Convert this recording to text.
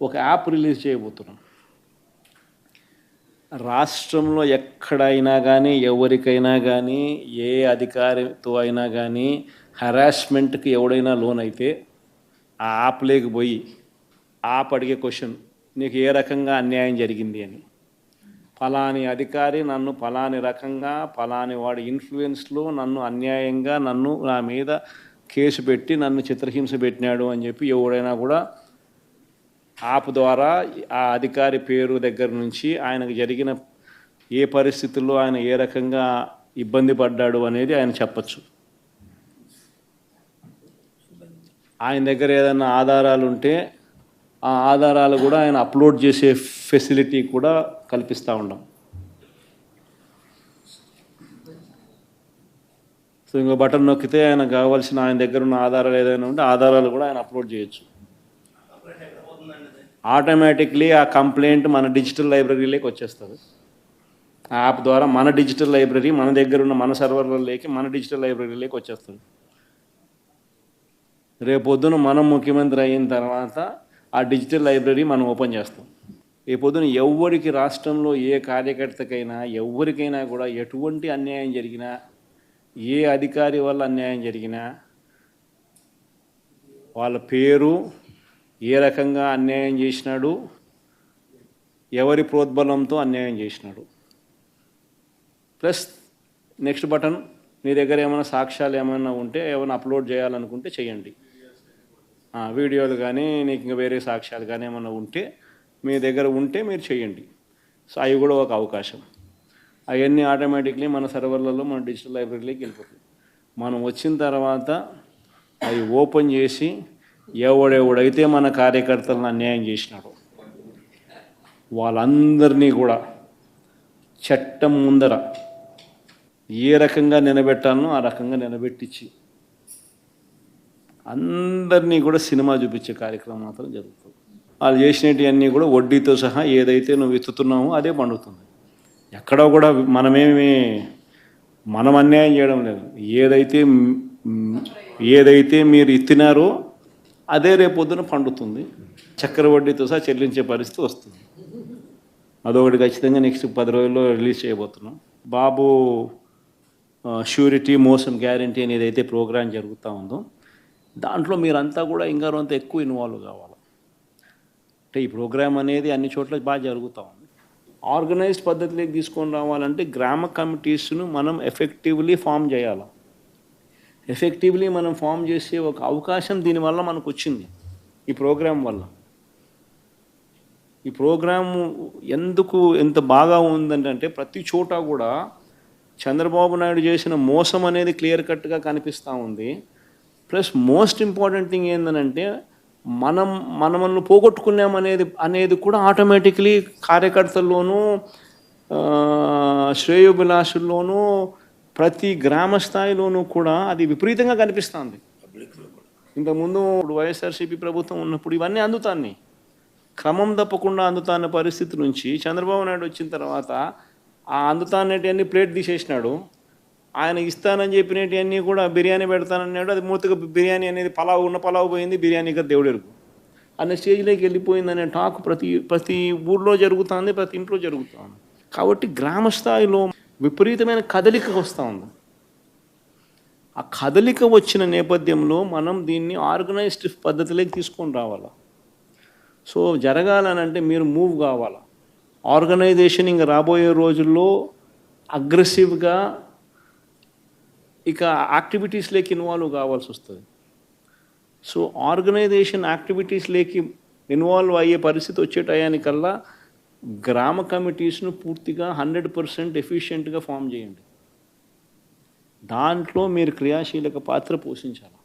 ఒక app release చేయబోతున్నాం. రాష్ట్రంలో ఎక్కడైనా కానీ ఎవరికైనా కానీ ఏ అధికారితో అయినా కానీ హెరాస్మెంట్కి ఎవడైనా లోన్ అయితే ఆ యాప్ లేకపోయి యాప్ అడిగే క్వశ్చన్, నీకు ఏ రకంగా అన్యాయం జరిగింది అని. ఫలాని అధికారి నన్ను ఫలాని రకంగా ఫలాని వాడి ఇన్ఫ్లుయెన్స్లో నన్ను అన్యాయంగా నా మీద కేసు పెట్టి నన్ను చిత్రహింస పెట్టినాడు అని చెప్పి ఎవడైనా కూడా యాప్ ద్వారా ఆ అధికారి పేరు దగ్గర నుంచి ఆయనకు జరిగిన ఏ పరిస్థితుల్లో ఆయన ఏ రకంగా ఇబ్బంది పడ్డాడు అనేది ఆయన చెప్పచ్చు. ఆయన దగ్గర ఏదైనా ఆధారాలు ఉంటే ఆ ఆధారాలు కూడా ఆయన అప్లోడ్ చేసే ఫెసిలిటీ కూడా కల్పిస్తూ ఉన్నాం. సో ఇంకో బటన్ నొక్కితే ఆయన కావాల్సిన ఆయన దగ్గర ఉన్న ఆధారాలు ఏదైనా ఉంటే ఆధారాలు కూడా ఆయన అప్లోడ్ చేయొచ్చు. ఆటోమేటిక్లీ ఆ కంప్లైంట్ మన డిజిటల్ లైబ్రరీలోకి వచ్చేస్తుంది. ఆ యాప్ ద్వారా మన డిజిటల్ లైబ్రరీ మన దగ్గర ఉన్న మన సర్వర్లలోకి మన డిజిటల్ లైబ్రరీలోకి వచ్చేస్తుంది. రేపొద్దున మనం ముఖ్యమంత్రి అయిన తర్వాత ఆ డిజిటల్ లైబ్రరీ మనం ఓపెన్ చేస్తాం. రేపొద్దున ఎవరికి రాష్ట్రంలో ఏ కార్యకర్తకైనా ఎవరికైనా కూడా ఎటువంటి అన్యాయం జరిగినా, ఏ అధికారి వల్ల అన్యాయం జరిగినా వాళ్ళ పేరు, ఏ రకంగా అన్యాయం చేసినాడు, ఎవరి ప్రోద్బలంతో అన్యాయం చేసినాడు, ప్లస్ నెక్స్ట్ బటన్, మీ దగ్గర ఏమైనా సాక్ష్యాలు ఏమైనా ఉంటే ఏమైనా అప్లోడ్ చేయాలనుకుంటే చేయండి. వీడియోలు కానీ నీకు ఇంకా వేరే సాక్ష్యాలు కానీ ఏమైనా ఉంటే మీ దగ్గర ఉంటే మీరు చేయండి. సో అవి కూడా ఒక అవకాశం. అవన్నీ ఆటోమేటిక్లీ మన సర్వర్లలో మన డిజిటల్ లైబ్రరీలోకి వెళ్ళిపోతుంది. మనం వచ్చిన తర్వాత అవి ఓపెన్ చేసి ఎవడెవడైతే మన కార్యకర్తలను అన్యాయం చేసినాడో వాళ్ళందరినీ కూడా చట్టం ముందర ఏ రకంగా నిలబెట్టాలనో ఆ రకంగా నిలబెట్టించి అందరినీ కూడా సినిమా చూపించే కార్యక్రమం మాత్రం జరుగుతుంది. వాళ్ళు చేసినవన్నీ కూడా వడ్డీతో సహా ఏదైతే నువ్వు ఎత్తుతున్నావో అదే పండుతుంది. ఎక్కడో కూడా మనం అన్యాయం చేయడం లేదు. ఏదైతే మీరు ఎత్తినారో అదే రేపొద్దున పండుతుంది. చక్కెర వడ్డీతో సహా చెల్లించే పరిస్థితి వస్తుంది. అదొకటి ఖచ్చితంగా నెక్స్ట్ 10 రోజుల్లో రిలీజ్ చేయబోతున్నాం. బాబు ష్యూరిటీ మోషన్ గ్యారంటీ అనేది అయితే ప్రోగ్రాం జరుగుతూ ఉందో దాంట్లో మీరంతా కూడా ఇంకా కొంత ఎక్కువ ఇన్వాల్వ్ కావాలి. అంటే ఈ ప్రోగ్రాం అనేది అన్ని చోట్ల బాగా జరుగుతూ ఉంది. ఆర్గనైజ్డ్ పద్ధతిలోకి తీసుకొని రావాలంటే గ్రామ కమిటీస్ను మనం ఎఫెక్టివ్లీ ఫామ్ చేయాలి. ఎఫెక్టివ్లీ మనం ఫామ్ చేసే ఒక అవకాశం దీనివల్ల మనకు వచ్చింది ఈ ప్రోగ్రాం వల్ల. ఈ ప్రోగ్రాము ఎందుకు ఎంత బాగా ఉందంటే ప్రతి చోట కూడా చంద్రబాబు నాయుడు చేసిన మోసం అనేది క్లియర్ కట్గా కనిపిస్తూ ఉంది. ప్లస్ మోస్ట్ ఇంపార్టెంట్ థింగ్ ఏంటంటే మనల్ని పోగొట్టుకున్నామనేది కూడా ఆటోమేటిక్లీ కార్యకర్తల్లోనూ శ్రేయోభిలాషుల్లోనూ ప్రతి గ్రామ స్థాయిలోనూ కూడా అది విపరీతంగా కనిపిస్తుంది. ఇంతకుముందు వైఎస్ఆర్సీపీ ప్రభుత్వం ఉన్నప్పుడు ఇవన్నీ అందుతాన్ని క్రమం తప్పకుండా అందుతాన్న పరిస్థితి నుంచి చంద్రబాబు నాయుడు వచ్చిన తర్వాత ఆ అందుతాన్నటివన్నీ ప్లేట్ తీసేసినాడు. ఆయన ఇస్తానని చెప్పినవన్నీ కూడా బిర్యానీ పెడతానన్నాడు. అది మూతగా బిర్యానీ అనేది పలావు పోయింది, బిర్యానీగా దేవుడెరుగు అనే స్టేజ్లోకి వెళ్ళిపోయిందనే టాక్ ప్రతి ఊర్లో జరుగుతుంది, ప్రతి ఇంట్లో జరుగుతుంది. కాబట్టి గ్రామ స్థాయిలో విపరీతమైన కదలిక వస్తూ ఉంది. ఆ కదలిక వచ్చిన నేపథ్యంలో మనం దీన్ని ఆర్గనైజ్డ్ పద్ధతిలోకి తీసుకొని రావాలి. సో జరగాలనంటే మీరు మూవ్ కావాలి. ఆర్గనైజేషన్ ఇంకా రాబోయే రోజుల్లో అగ్రెసివ్గా ఇక యాక్టివిటీస్లోకి ఇన్వాల్వ్ కావాల్సి వస్తుంది. సో ఆర్గనైజేషన్ యాక్టివిటీస్లోకి ఇన్వాల్వ్ అయ్యే పరిస్థితి వచ్చే టయానికల్లా గ్రామ కమిటీస్ను పూర్తిగా 100% ఎఫిషియెంట్గా ఫామ్ చేయండి. దాంట్లో మీరు క్రియాశీలక పాత్ర పోషించాలి.